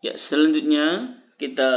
Ya, selanjutnya kita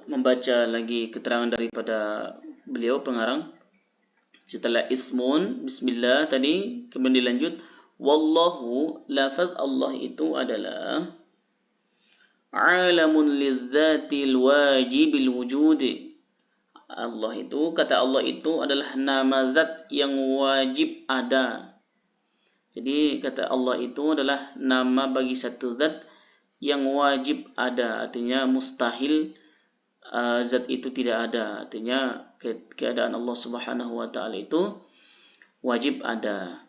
membaca lagi keterangan daripada beliau pengarang. Setelah ismun, bismillah tadi, kemudian dilanjut wallahu, lafaz Allah itu adalah alamun lidzatil wajibil wujudi. Allah itu, kata Allah itu adalah nama zat yang wajib ada. Jadi kata Allah itu adalah nama bagi satu zat yang wajib ada, artinya mustahil zat itu tidak ada. Artinya keadaan Allah Subhanahu wa taala itu wajib ada.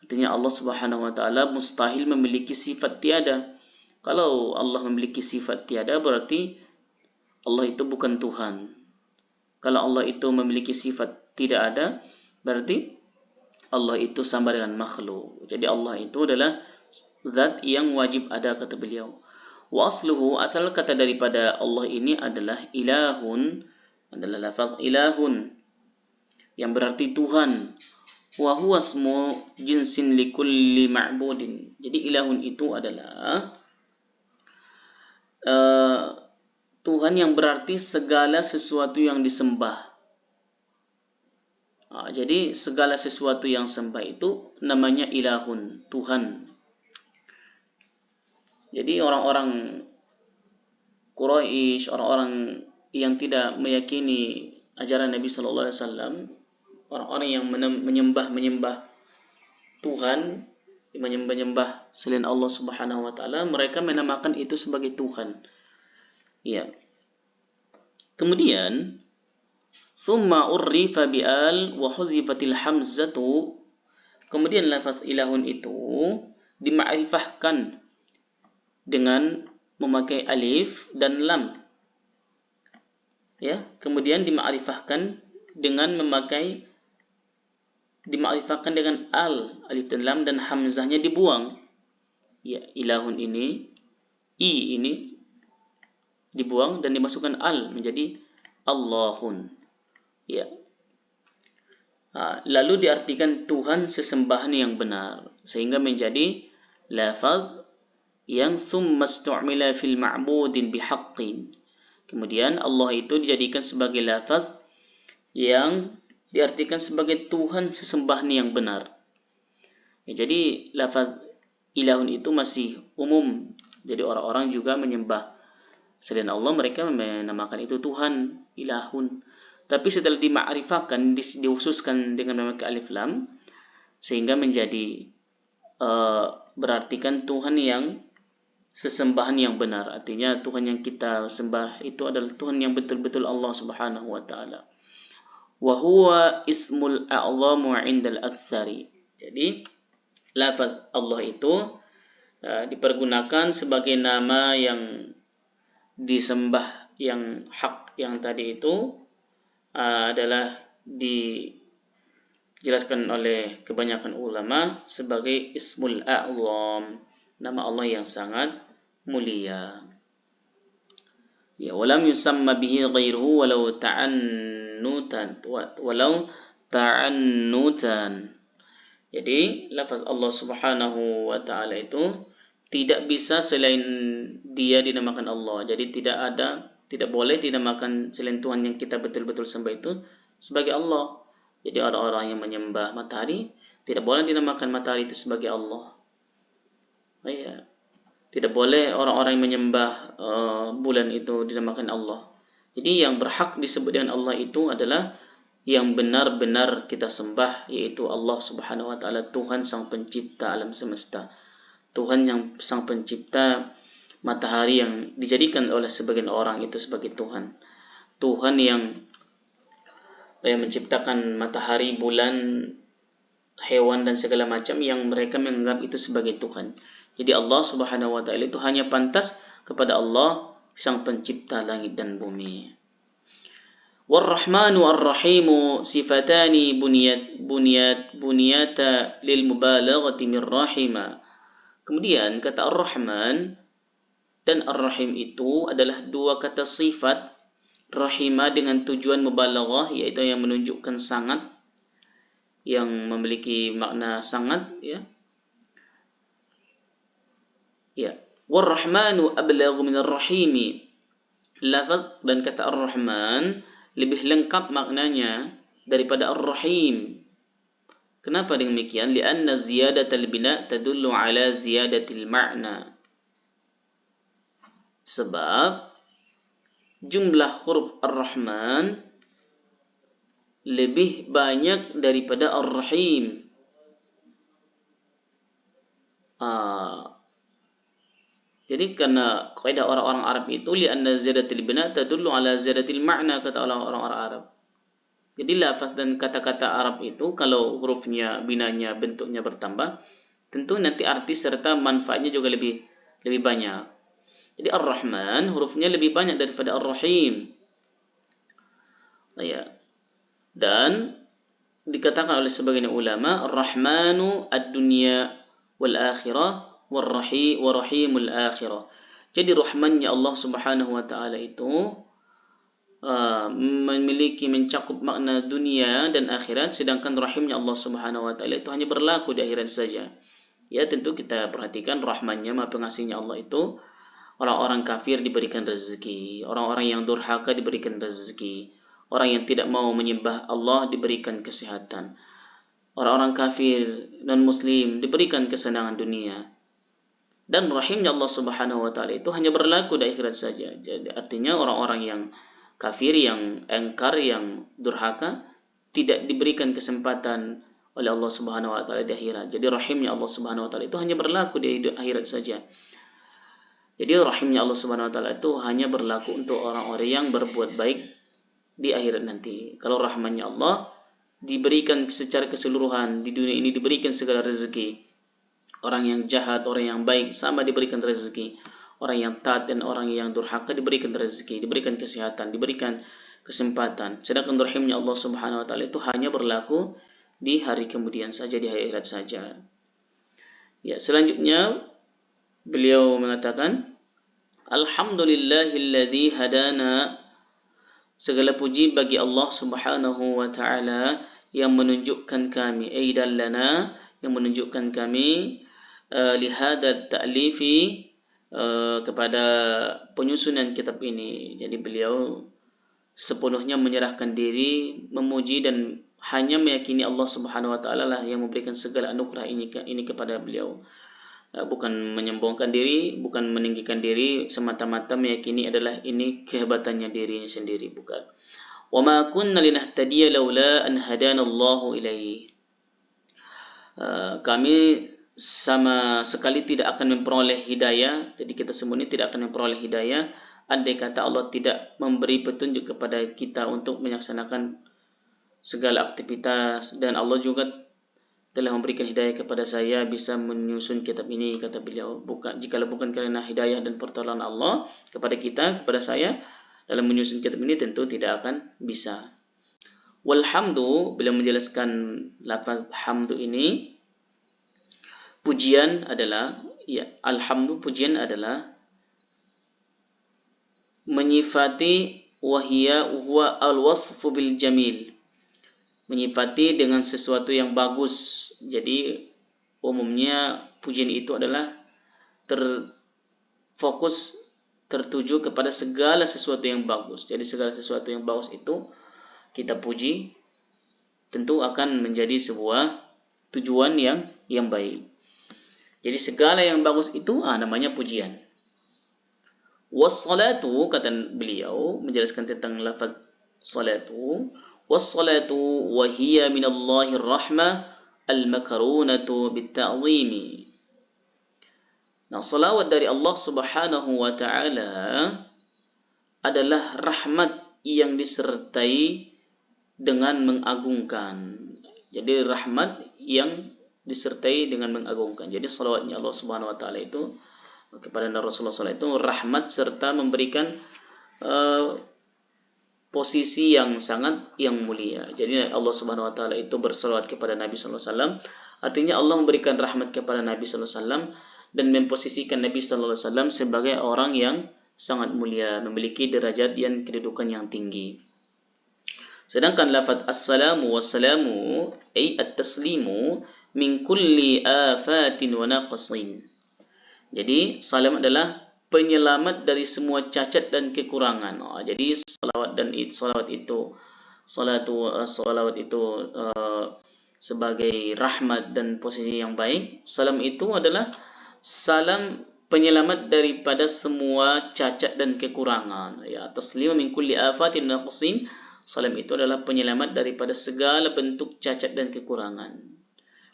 Artinya Allah Subhanahu wa taala mustahil memiliki sifat tiada. Kalau Allah memiliki sifat tiada berarti Allah itu bukan Tuhan. Kalau Allah itu memiliki sifat tidak ada berarti Allah itu sama dengan makhluk. Jadi Allah itu adalah zat yang wajib ada, kata beliau. Wa asluhu, asal kata daripada Allah ini adalah ilahun, adalah lafaz ilahun yang berarti Tuhan. Wa huwa ismu jinsin likulli ma'budin. Jadi ilahun itu adalah Tuhan yang berarti segala sesuatu yang disembah. Jadi segala sesuatu yang sembah itu namanya ilahun, Tuhan. Jadi orang-orang Quraisy, orang-orang yang tidak meyakini ajaran Nabi Sallallahu Alaihi Wasallam, orang-orang yang menyembah Tuhan, menyembah selain Allah Subhanahu Wa Taala, mereka menamakan itu sebagai Tuhan. Ya. Kemudian, thumma urrifa bi'al wa hudzifatil hamzatu. Kemudian lafaz ilahun itu dima'rifahkan dengan memakai alif dan lam. Ya, kemudian dima'rifahkan dengan dima'rifahkan dengan alif dan lam, dan hamzahnya dibuang. Ya, ilahun ini, i ini dibuang dan dimasukkan al menjadi Allahun. Ya. Lalu diartikan Tuhan sesembahan yang benar, sehingga menjadi lafaz yang summa stu'mila fil ma'budin bihaqqin. Kemudian Allah itu dijadikan sebagai lafaz yang diartikan sebagai Tuhan sesembahan yang benar. Ya, jadi lafaz ilahun itu masih umum. Jadi orang-orang juga menyembah selain Allah, mereka menamakan itu Tuhan, ilahun. Tapi setelah dima'rifahkan, dihususkan dengan memakai alif lam, sehingga menjadi berartikan Tuhan yang sesembahan yang benar. Artinya Tuhan yang kita sembah itu adalah Tuhan yang betul-betul Allah Subhanahu wa taala. Wa huwa ismul a'zamu 'indal aktsari. Jadi lafaz Allah itu dipergunakan sebagai nama yang disembah yang hak, yang tadi itu adalah dijelaskan oleh kebanyakan ulama sebagai ismul a'zam, nama Allah yang sangat mulia. Ya, walam yusamma bihi ghairuhu walau ta'annutan. Jadi lafaz Allah Subhanahu wa taala itu tidak bisa selain dia dinamakan Allah. Jadi tidak boleh dinamakan selain Tuhan yang kita betul-betul sembah itu sebagai Allah. Jadi orang-orang yang menyembah matahari tidak boleh dinamakan matahari itu sebagai Allah. Ya. Tidak boleh orang-orang yang menyembah bulan itu dinamakan Allah. Jadi yang berhak disebut dengan Allah itu adalah yang benar-benar kita sembah, yaitu Allah Subhanahu wa taala, Tuhan sang pencipta alam semesta. Tuhan yang sang pencipta matahari yang dijadikan oleh sebagian orang itu sebagai Tuhan. Tuhan yang menciptakan matahari, bulan, hewan dan segala macam yang mereka menganggap itu sebagai Tuhan. Jadi Allah Subhanahu wa taala itu hanya pantas kepada Allah sang pencipta langit dan bumi. War-Rahmanu Ar-Rahimu sifatani bunyata lil mubalaghati min rahima. Kemudian kata Ar-Rahman dan Ar-Rahim itu adalah dua kata sifat, rahima dengan tujuan mubalaghah, yaitu yang menunjukkan sangat, yang memiliki makna sangat, ya. Ya. War-Rahmanu ablaghu minar Rahimi. Lafaz dan kata Ar-Rahman lebih lengkap maknanya daripada Ar-Rahim. Kenapa demikian? Lianna ziyadatal bina tadullu ala ziyadatil ma'na. Sebab jumlah huruf Ar-Rahman lebih banyak daripada Ar-Rahim. Jadi karena kaidah orang-orang Arab itu lianna ziyadatil bina tadullu ala ziyadatil ma'na, kata orang-orang Arab. Jadi lafaz dan kata-kata Arab itu kalau hurufnya, binanya, bentuknya bertambah, tentu nanti arti serta manfaatnya juga lebih banyak. Jadi Ar-Rahman hurufnya lebih banyak daripada Ar-Rahim. Ya. Dan dikatakan oleh sebagian ulama, Ar-Rahmanu ad-dunya wal akhirah wa rahimul akhirah. Jadi rahmannya Allah Subhanahu wa taala itu memiliki mencakup makna dunia dan akhirat, sedangkan rahimnya Allah Subhanahu wa taala itu hanya berlaku di akhirat saja. Ya, tentu kita perhatikan rahmannya, Maha Pengasihnya Allah itu, orang-orang kafir diberikan rezeki, orang-orang yang durhaka diberikan rezeki, orang yang tidak mau menyembah Allah diberikan kesehatan, orang-orang kafir non muslim diberikan kesenangan dunia. Dan rahimnya Allah Subhanahu wa taala itu hanya berlaku di akhirat saja. Jadi artinya orang-orang yang kafir, yang engkar, yang durhaka tidak diberikan kesempatan oleh Allah Subhanahu wa taala di akhirat. Jadi rahimnya Allah Subhanahu wa taala itu hanya berlaku di akhirat saja. Jadi rahimnya Allah Subhanahu wa taala itu hanya berlaku untuk orang-orang yang berbuat baik di akhirat nanti. Kalau rahmannya Allah diberikan secara keseluruhan, di dunia ini diberikan segala rezeki. Orang yang jahat, orang yang baik sama diberikan rezeki. Orang yang taat dan orang yang durhaka diberikan rezeki, diberikan kesehatan, diberikan kesempatan. Sedangkan rahimnya Allah Subhanahu wa taala itu hanya berlaku di hari kemudian saja, di akhirat saja. Ya, selanjutnya beliau mengatakan, Alhamdulillahilladzi hadana. Segala puji bagi Allah Subhanahu wa taala yang menunjukkan kami, aidallana, yang menunjukkan kami lihada ta'lifi, kepada penyusunan kitab ini. Jadi beliau sepenuhnya menyerahkan diri, memuji dan hanya meyakini Allah Subhanahu wa taala lah yang memberikan segala anugerah ini kepada beliau. Bukan menyombongkan diri, bukan meninggikan diri, semata-mata meyakini adalah ini kehebatannya dirinya sendiri, bukan. Wa ma kunna linahtadiya laula an hadana Allahu ilaihi. Kami sama sekali tidak akan memperoleh hidayah. Jadi kita semua ini tidak akan memperoleh hidayah andai kata Allah tidak memberi petunjuk kepada kita untuk menyaksanakan segala aktivitas. Dan Allah juga telah memberikan hidayah kepada saya bisa menyusun kitab ini, kata beliau. Jikalau bukan karena hidayah dan pertolongan Allah kepada kita, kepada saya dalam menyusun kitab ini, tentu tidak akan bisa. Walhamdu, beliau menjelaskan lafaz hamdu ini, pujian adalah, ya, alhamdu, pujian adalah menyifati huwa al-wasfu bil jamil, menyifati dengan sesuatu yang bagus. Jadi umumnya pujian itu adalah terfokus, tertuju kepada segala sesuatu yang bagus. Jadi segala sesuatu yang bagus itu kita puji, tentu akan menjadi sebuah tujuan yang baik. Jadi segala yang bagus itu namanya pujian. Wassalatu, kata beliau menjelaskan tentang lafaz salatu, wassalatu wa hiya minallahi rahmah al-makarunatu bit-ta'zimi. Nah, salawat dari Allah Subhanahu wa taala adalah rahmat yang disertai dengan mengagungkan. Jadi rahmat yang disertai dengan mengagungkan. Jadi salawatnya Allah Subhanahu wa taala itu kepada Rasulullah SAW itu rahmat serta memberikan posisi yang sangat yang mulia. Jadi Allah Subhanahu wa taala itu bersalawat kepada Nabi sallallahu alaihi wasallam, artinya Allah memberikan rahmat kepada Nabi sallallahu alaihi wasallam dan memposisikan Nabi sallallahu alaihi wasallam sebagai orang yang sangat mulia, memiliki derajat dan kedudukan yang tinggi. Sedangkan lafaz assalamu wassalamu ay at-taslimu min kulli afatin wa naqsin. Jadi salam adalah penyelamat dari semua cacat dan kekurangan. Jadi salawat itu sebagai rahmat dan posisi yang baik. Salam itu adalah salam penyelamat daripada semua cacat dan kekurangan. Ya, taslimu min kulli afatin naqsin. Salam itu adalah penyelamat daripada segala bentuk cacat dan kekurangan.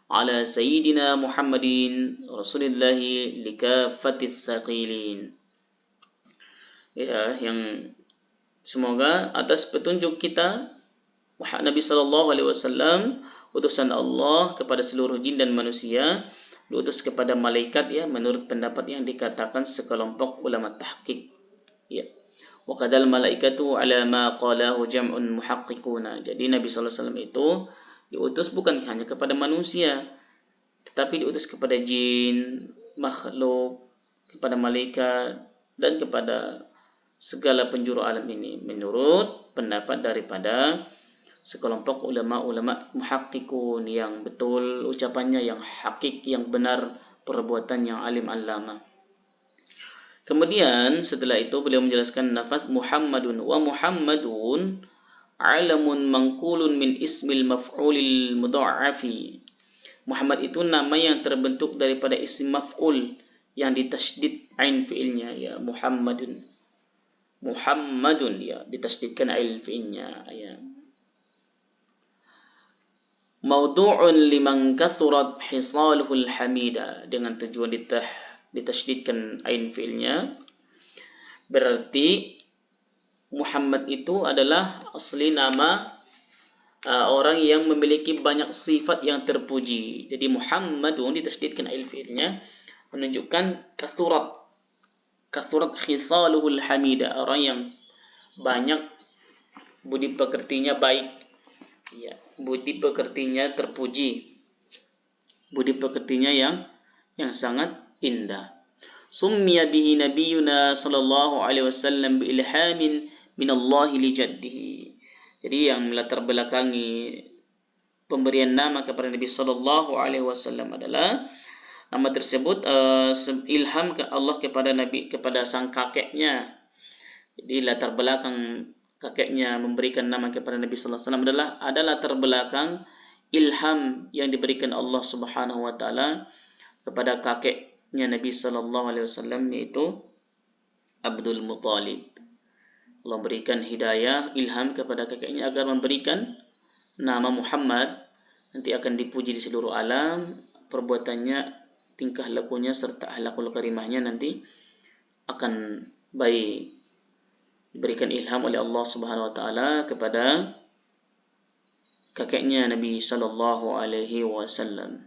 Ala sayyidina Muhammadin Rasulillahi likafatis thaqilin. Ya, yang semoga atas petunjuk kita Nabi sallallahu alaihi wasallam, utusan Allah kepada seluruh jin dan manusia, diutus kepada malaikat, ya, menurut pendapat yang dikatakan sekelompok ulama tahqiq. Ya. Wa qadal malaikatu ala ma qalahu jam'un muhaqqiquna. Jadi Nabi sallallahu alaihi wasallam itu diutus bukan hanya kepada manusia, tetapi diutus kepada jin, makhluk, kepada malaikat, dan kepada segala penjuru alam ini, menurut pendapat daripada sekelompok ulama-ulama muhaqqiqun yang betul ucapannya, yang hakik, yang benar perbuatan, yang alim allama. Kemudian setelah itu beliau menjelaskan nafas Muhammadun wa Muhammadun alamun mangkulun min ismil maf'ulil mudha'afi. Muhammad itu nama yang terbentuk daripada isim maf'ul yang ditasydid ain fi'ilnya, ya, Muhammadun. Muhammadun, ya, ditasydidkan ain fi'ilnya, ya. Maudu'un liman kathurat hisaluhul hamida, dengan tujuan ditasydidkan ain fi'ilnya. Berarti Muhammad itu adalah asli nama orang yang memiliki banyak sifat yang terpuji. Jadi Muhammadun ditasydidkan ain fi'ilnya menunjukkan kathurat hisaluhul hamida, orang yang banyak budi pekertinya baik, ya, budi pekertinya terpuji, budi pekertinya yang sangat indah. Summiya bihi nabiyuna sallallahu alaihi wasallam bi ilhamin min Allah li jaddihi. Jadi yang melatar belakangi pemberian nama kepada Nabi sallallahu alaihi wasallam adalah nama tersebut ilham ke Allah kepada sang kakeknya. Jadi latar belakang kakeknya memberikan nama kepada Nabi sallallahu alaihi wasallam ada latar belakang ilham yang diberikan Allah Subhanahu wa taala kepada kakeknya Nabi sallallahu alaihi wasallam, yaitu Abdul Muthalib. Allah berikan hidayah, ilham kepada kakeknya agar memberikan nama Muhammad, nanti akan dipuji di seluruh alam, perbuatannya, tingkah lakunya serta akhlakul karimahnya nanti akan baik. Diberikan ilham oleh Allah Subhanahu wa taala kepada kakeknya Nabi sallallahu alaihi wasallam.